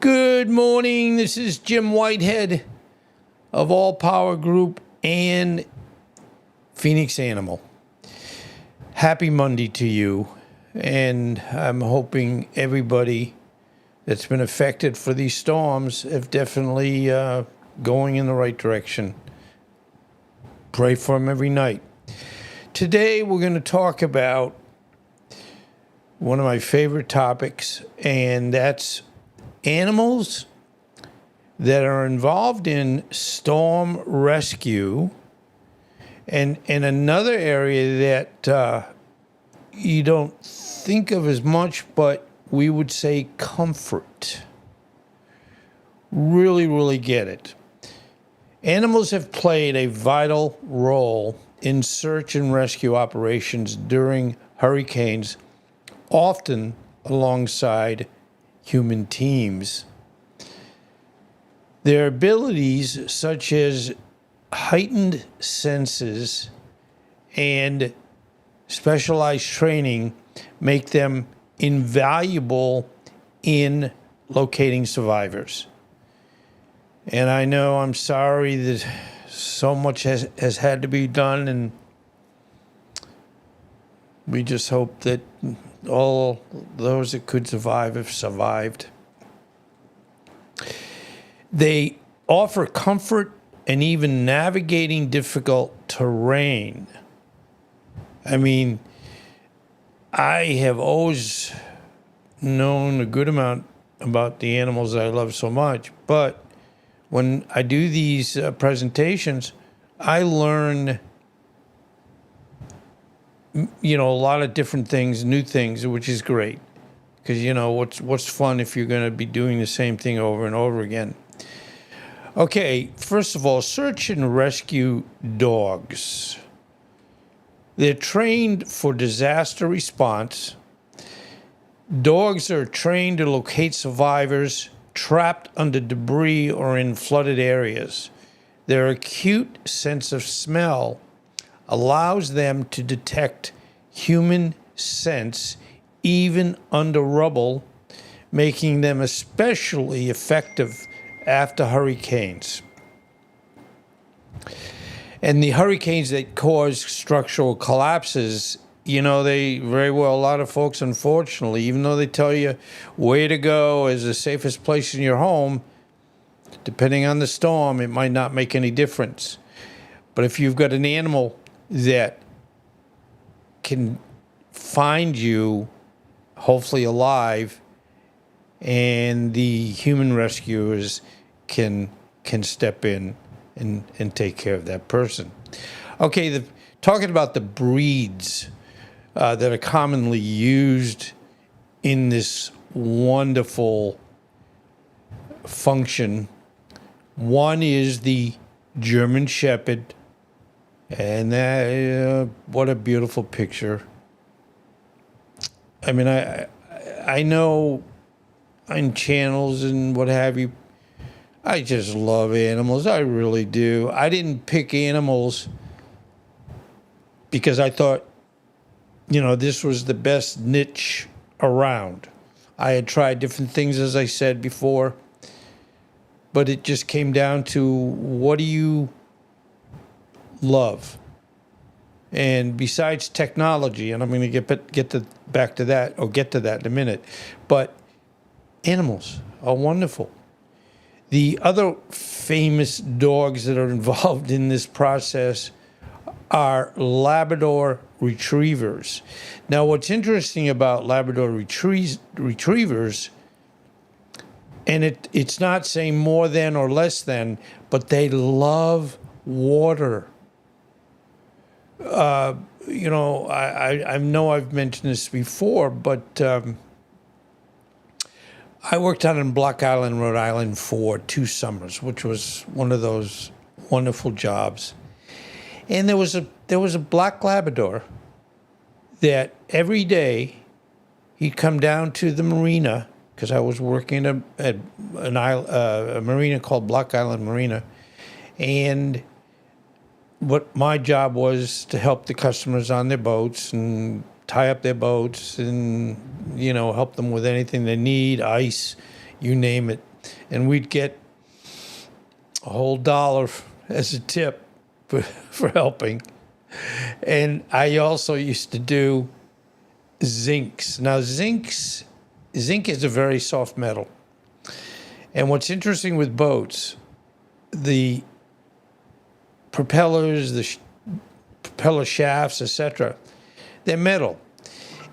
Good morning. This is Jim Whitehead of All Power Group and Phoenix Animal. Happy Monday to you. And I'm hoping everybody that's been affected for these storms have definitely going in the right direction. Pray for them every night. Today we're going to talk about one of my favorite topics, and that's animals that are involved in storm rescue, and another area that you don't think of as much, but we would say comfort. Really get it. Animals have played a vital role in search and rescue operations during hurricanes, often alongside human teams. Their abilities, such as heightened senses and specialized training, make them invaluable in locating survivors. And I know, I'm sorry that so much has had to be done, and we just hope that all those that could survive have survived. They offer comfort and even navigating difficult terrain. I mean, I have always known a good amount about the animals that I love so much, but when I do these presentations, I learn a lot of different things, new things, which is great. Because, what's fun if you're going to be doing the same thing over and over again. Okay, first of all, search and rescue dogs. They're trained for disaster response. Dogs are trained to locate survivors trapped under debris or in flooded areas. Their acute sense of smell allows them to detect human scents even under rubble, making them especially effective after hurricanes. And the hurricanes that cause structural collapses, a lot of folks, unfortunately, even though they tell you where to go is the safest place in your home, depending on the storm, it might not make any difference. But if you've got an animal that can find you, hopefully alive, and the human rescuers can step in and take care of that person. Okay, talking about the breeds that are commonly used in this wonderful function. One is the German Shepherd. And that, what a beautiful picture. I mean, I know on channels and what have you, I just love animals. I really do. I didn't pick animals because I thought, this was the best niche around. I had tried different things, as I said before, but it just came down to, what do you love? And besides technology, and I'm going to get to that in a minute, but animals are wonderful. The other famous dogs that are involved in this process are Labrador Retrievers. Now, what's interesting about Labrador Retrievers, and it's not saying more than or less than, but they love water. I know I've mentioned this before, but I worked out in Block Island, Rhode Island for 2 summers, which was one of those wonderful jobs. And there was a black Labrador that every day he'd come down to the marina, because I was working at a marina called Block Island Marina, and what my job was to help the customers on their boats and tie up their boats and, help them with anything they need, ice, you name it. and we'd get a whole dollar as a tip for helping. And I also used to do zincs. Now, zinc is a very soft metal. And what's interesting with boats, the propellers, the propeller shafts, etc., they're metal.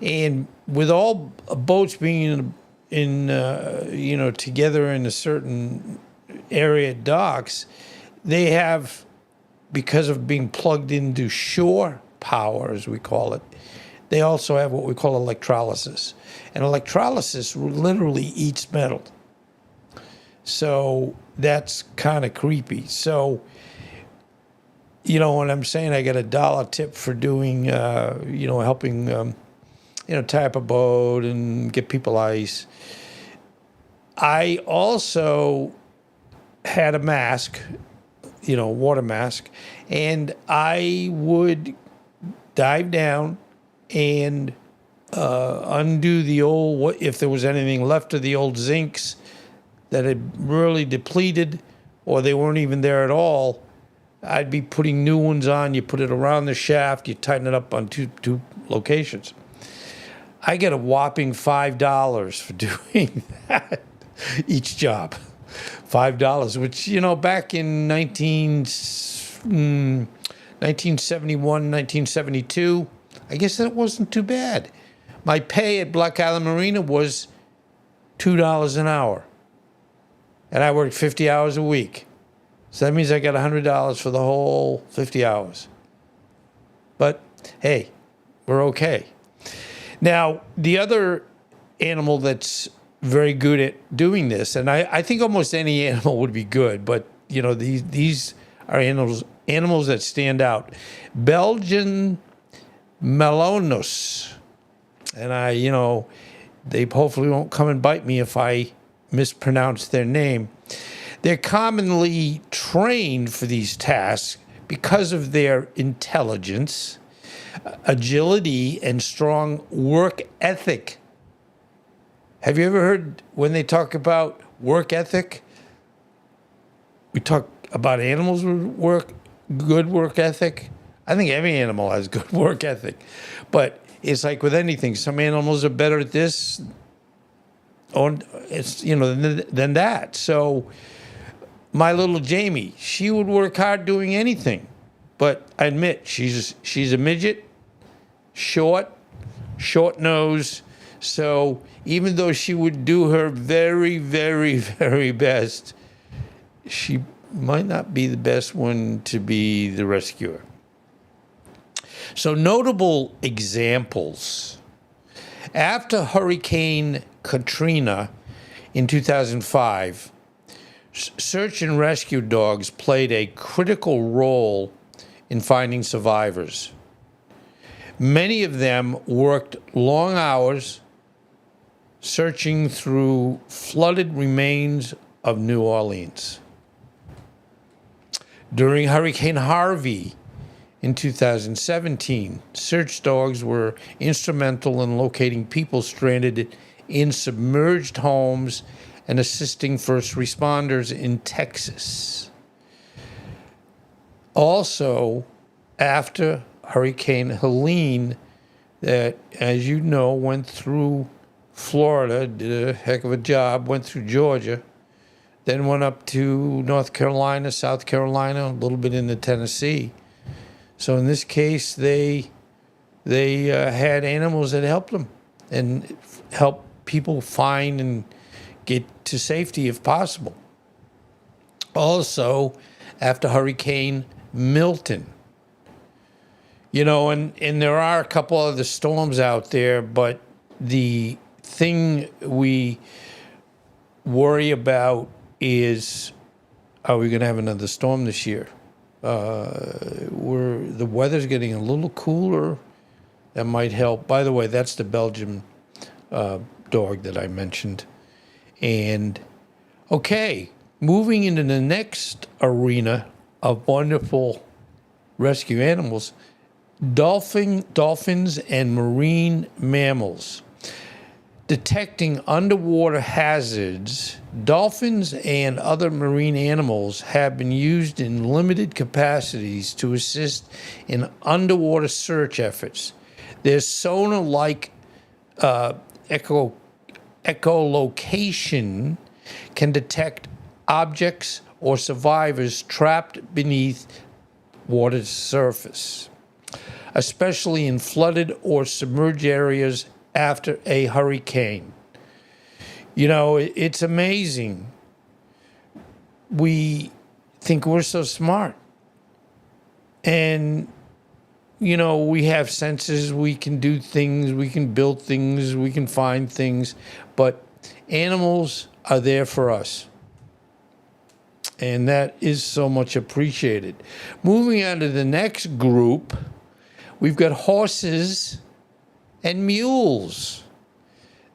And with all boats being together in a certain area at docks, they have, because of being plugged into shore power, as we call it, they also have what we call electrolysis. And electrolysis literally eats metal. So that's kind of creepy. So, when I'm saying I get a dollar tip for doing, helping, tie up a boat and get people ice, I also had a mask, water mask, and I would dive down and undo the old, if there was anything left of the old zincs that had really depleted or they weren't even there at all, I'd be putting new ones on. You put it around the shaft, you tighten it up on two locations. I get a whopping $5 for doing that each job. $5, which, back in 1971, 1972, I guess that wasn't too bad. My pay at Black Island Marina was $2 an hour. And I worked 50 hours a week. So that means I got $100 for the whole 50 hours. But, hey, we're okay. Now, the other animal that's very good at doing this, and I think almost any animal would be good, but, these are animals that stand out. Belgian Melonus. And they hopefully won't come and bite me if I mispronounce their name. They're commonly trained for these tasks because of their intelligence, agility, and strong work ethic. Have you ever heard when they talk about work ethic? We talk about animals with good work ethic. I think every animal has good work ethic. But it's like with anything. Some animals are better at this or than that. So my little Jamie, she would work hard doing anything. But I admit, she's a midget, short nose. So even though she would do her very, very, very best, she might not be the best one to be the rescuer. So notable examples. After Hurricane Katrina in 2005, search and rescue dogs played a critical role in finding survivors. Many of them worked long hours searching through flooded remains of New Orleans. During Hurricane Harvey in 2017, search dogs were instrumental in locating people stranded in submerged homes and assisting first responders in Texas. Also, after Hurricane Helene, that, as you know, went through Florida, did a heck of a job, went through Georgia, then went up to North Carolina, South Carolina, a little bit into Tennessee. So in this case, they had animals that helped them and helped people find and get to safety if possible. Also, after Hurricane Milton, and there are a couple other storms out there, but the thing we worry about is, are we going to have another storm this year? The weather's getting a little cooler. That might help. By the way, that's the Belgian dog that I mentioned. And okay, moving into the next arena of wonderful rescue animals, dolphins and marine mammals. detecting underwater hazards, dolphins and other marine animals have been used in limited capacities to assist in underwater search efforts. Their sonar-like echolocation can detect objects or survivors trapped beneath water's surface, especially in flooded or submerged areas after a hurricane. You know, it's amazing. We think we're so smart. And, you know, we have senses, we can do things, we can build things, we can find things, but animals are there for us. And that is so much appreciated. Moving on to the next group, we've got horses and mules.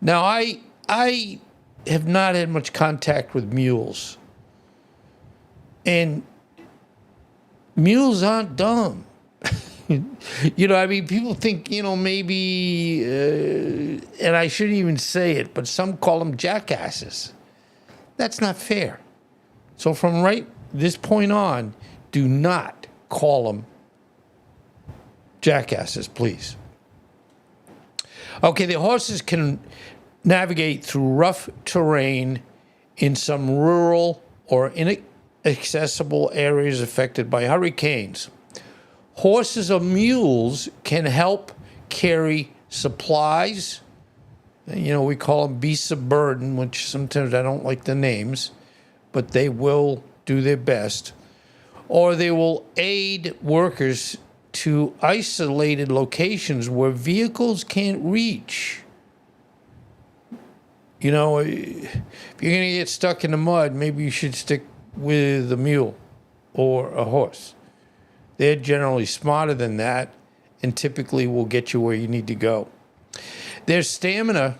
Now, I have not had much contact with mules. And mules aren't dumb. You know, I mean, people think, you know, maybe, and I shouldn't even say it, but some call them jackasses. That's not fair. So from right this point on, do not call them jackasses, please. Okay, the horses can navigate through rough terrain in some rural or inaccessible areas affected by hurricanes. Horses or mules can help carry supplies. You know, we call them beasts of burden, which sometimes I don't like the names, but they will do their best. Or they will aid workers to isolated locations where vehicles can't reach. You know, if you're going to get stuck in the mud, maybe you should stick with a mule or a horse. They're generally smarter than that and typically will get you where you need to go. Their stamina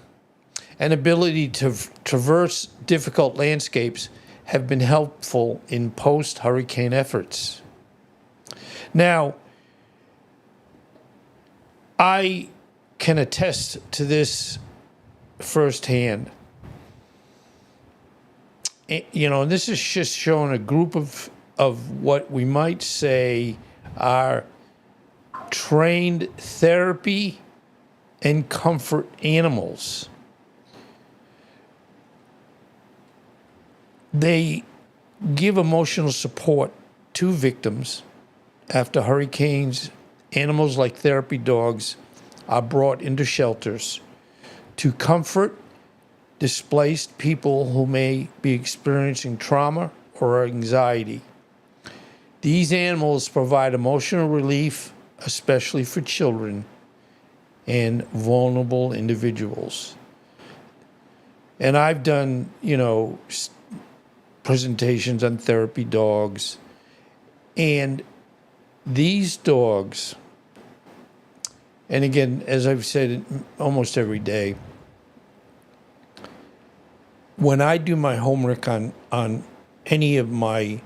and ability to traverse difficult landscapes have been helpful in post-hurricane efforts. Now, I can attest to this firsthand. You know, this is just showing a group of what we might say are trained therapy and comfort animals. They give emotional support to victims after hurricanes. Animals like therapy dogs are brought into shelters to comfort displaced people who may be experiencing trauma or anxiety. These animals provide emotional relief, especially for children and vulnerable individuals. And I've done, you know, presentations on therapy dogs, and these dogs, and again, as I've said almost every day, when I do my homework on any of my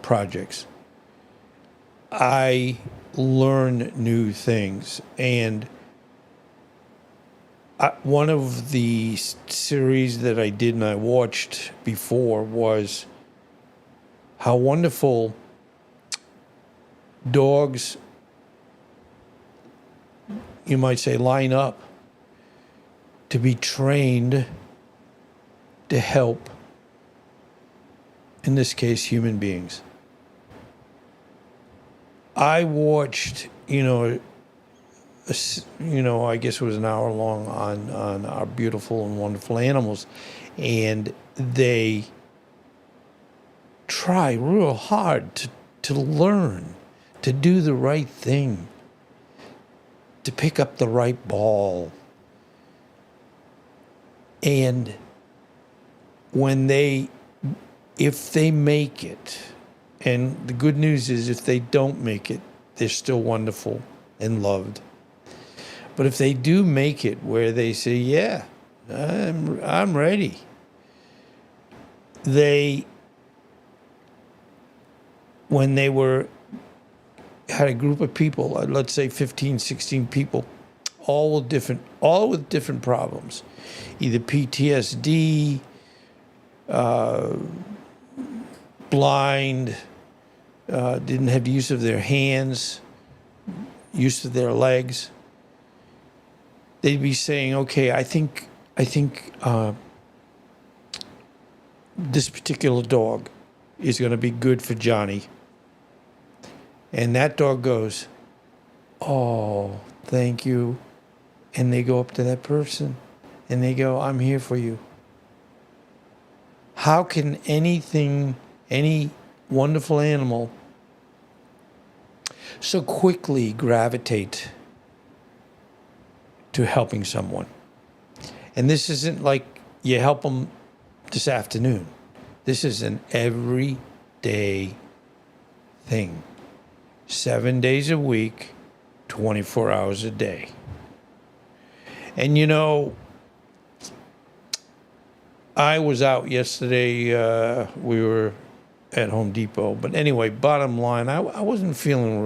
projects, I learn new things. And one of the series that I did and I watched before was how wonderful dogs, you might say, line up to be trained to help, in this case, human beings. I watched, I guess it was an hour long on our beautiful and wonderful animals, and they try real hard to learn, to do the right thing, to pick up the right ball. And if they make it, and the good news is if they don't make it, they're still wonderful and loved. But if they do make it where they say, yeah, I'm ready, when they had a group of people, let's say 15, 16 people all with different problems, either PTSD, blind, didn't have use of their hands, use of their legs. They'd be saying, okay, I think this particular dog is going to be good for Johnny. And that dog goes, oh, thank you. And they go up to that person and they go, I'm here for you. How can any wonderful animal so quickly gravitate to helping someone? And this isn't like you help them this afternoon. This is an everyday thing. 7 days a week, 24 hours a day. And you know, I was out yesterday. We were at Home Depot. But anyway, bottom line, I wasn't feeling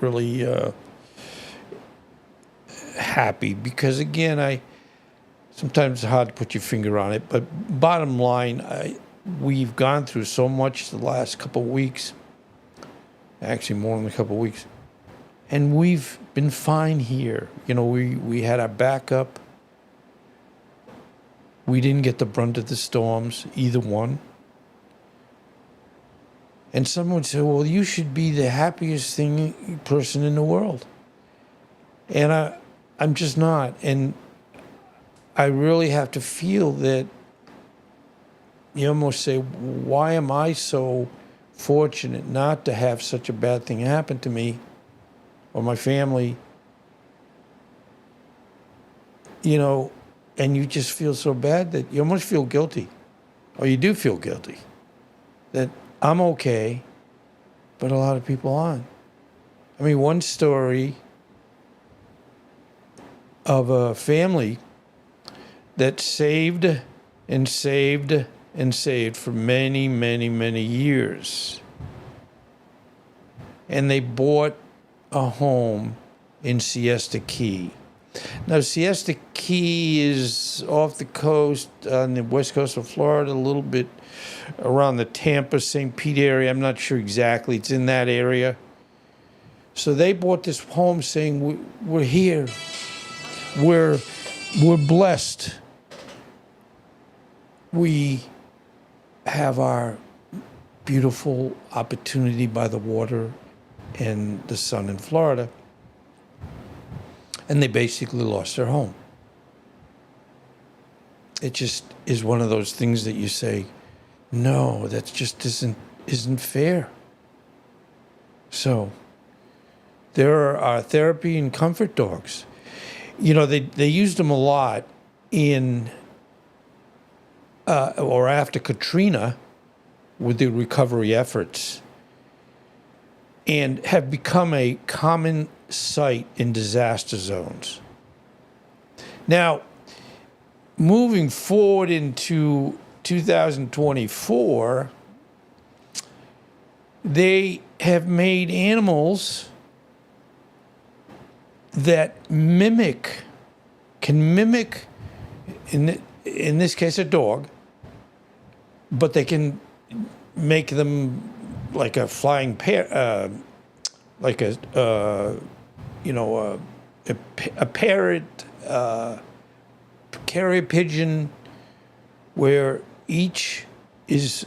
really happy because, again, sometimes it's hard to put your finger on it. But bottom line, we've gone through so much the last couple of weeks, actually more than a couple of weeks, and we've been fine here. You know, we had our backup. We didn't get the brunt of the storms, either one. And someone would say, well, you should be the happiest person in the world. And I'm just not. And I really have to feel that you almost say, why am I so fortunate not to have such a bad thing happen to me or my family? You know, and you just feel so bad that you almost feel guilty, or you do feel guilty, that I'm okay, but a lot of people aren't. I mean, one story of a family that saved and saved and saved for many, many, many years. And they bought a home in Siesta Key. Now, Siesta Key is off the coast, on the west coast of Florida, a little bit around the Tampa, St. Pete area. I'm not sure exactly. It's in that area. So they bought this home saying, we're here. We're blessed. We have our beautiful opportunity by the water and the sun in Florida. And they basically lost their home. It just is one of those things that you say, no, that just isn't fair. So there are therapy and comfort dogs. You know, they used them a lot in or after Katrina with the recovery efforts, and have become a common sight in disaster zones. Now, moving forward into 2024, they have made animals that can mimic, in this case, a dog, but they can make them like a flying parrot, a parrot, carrier pigeon, where each is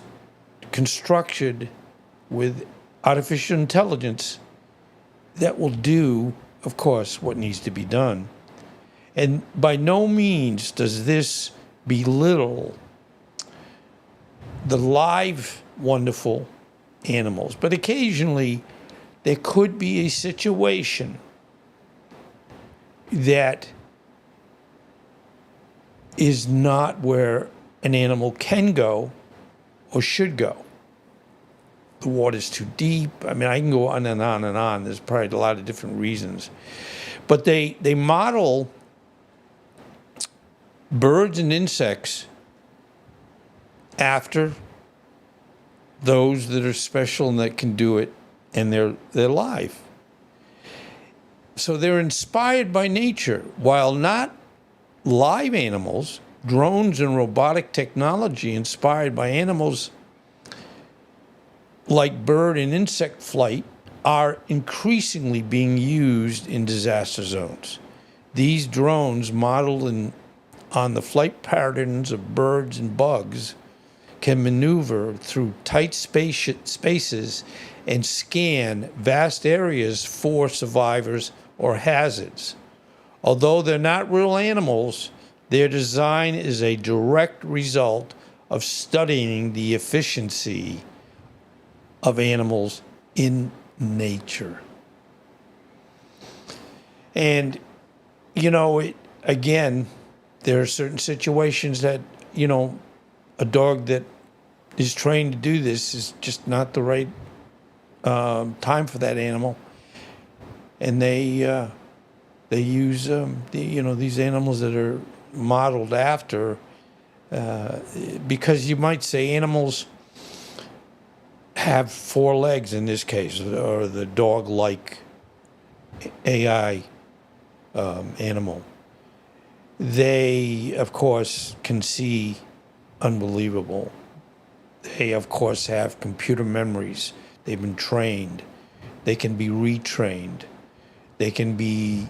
constructed with artificial intelligence that will do, of course, what needs to be done. And by no means does this belittle the live, wonderful animals. But occasionally, there could be a situation that is not where an animal can go or should go. The water's too deep. I mean, I can go on and on and on. There's probably a lot of different reasons. But they model birds and insects after those that are special and that can do it, and they're live. So they're inspired by nature. While not live animals, drones and robotic technology inspired by animals like bird and insect flight are increasingly being used in disaster zones. These drones, modeled on the flight patterns of birds and bugs, can maneuver through tight spaces and scan vast areas for survivors or hazards. Although they're not real animals, their design is a direct result of studying the efficiency of animals in nature. And, again, there are certain situations that, a dog that is trained to do this is just not the right time for that animal. And they use, these animals that are modeled after, because you might say animals have 4 legs in this case, or the dog-like AI animal. They, of course, can see unbelievable. They, of course, have computer memories. They've been trained. They can be retrained. They can be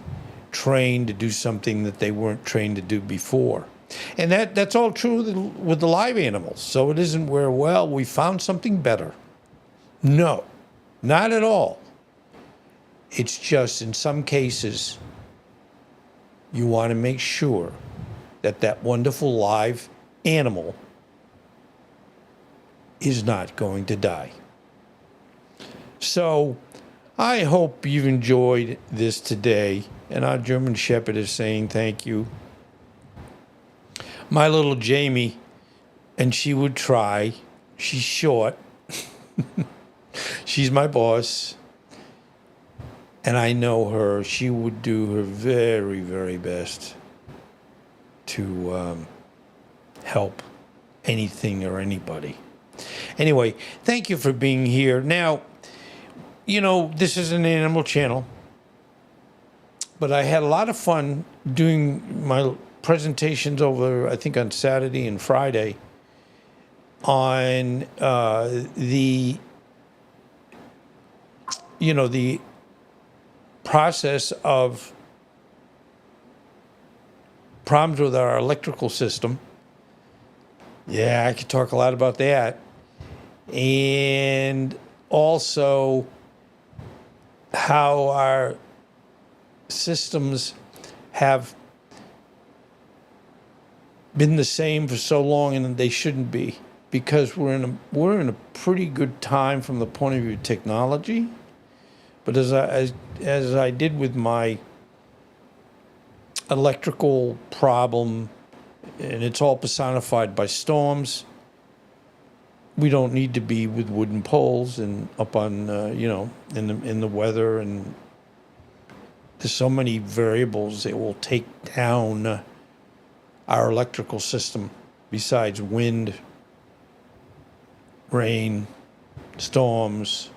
trained to do something that they weren't trained to do before. And that's all true with the live animals. So it isn't where, we found something better. No, not at all. It's just in some cases, you want to make sure that that wonderful live animal is not going to die. So I hope you've enjoyed this today. And our German Shepherd is saying thank you. My little Jamie, and she would try. She's short. She's my boss. And I know her. She would do her very, very best to help anything or anybody. Anyway, thank you for being here. Now, this is an animal channel, but I had a lot of fun doing my presentations over, I think, on Saturday and Friday on the process of problems with our electrical system. Yeah, I could talk a lot about that. And also how our systems have been the same for so long, and they shouldn't be, because we're in a pretty good time from the point of view of technology. But as I did with my electrical problem, and it's all personified by storms, we don't need to be with wooden poles and up on in the weather, and there's so many variables that will take down our electrical system besides wind, rain, storms,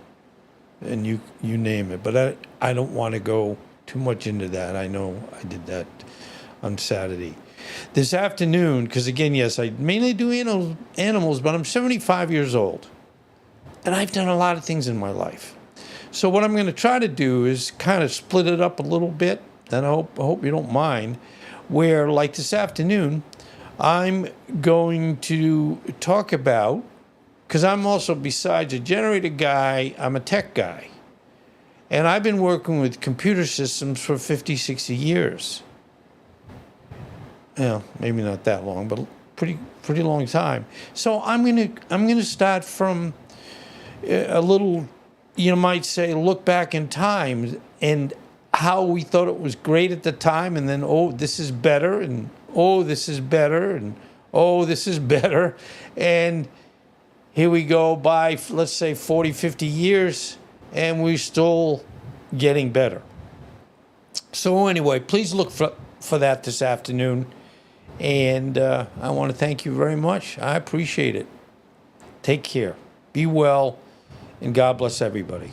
and you name it. But I don't want to go too much into that. I know I did that on Saturday. This afternoon, because again, yes, I mainly do animals, but I'm 75 years old. And I've done a lot of things in my life. So what I'm going to try to do is kind of split it up a little bit, and I hope you don't mind, where, like this afternoon, I'm going to talk about, because I'm also, besides a generator guy, I'm a tech guy. And I've been working with computer systems for 50, 60 years. Yeah, maybe not that long, but pretty long time. So I'm gonna start from a little, you might say, look back in time and how we thought it was great at the time, and then, oh, this is better, and oh, this is better, and oh, this is better. And here we go by, let's say, 40, 50 years, and we're still getting better. So anyway, please look for that this afternoon. And I want to thank you very much. I appreciate it. Take care. Be well, and God bless everybody.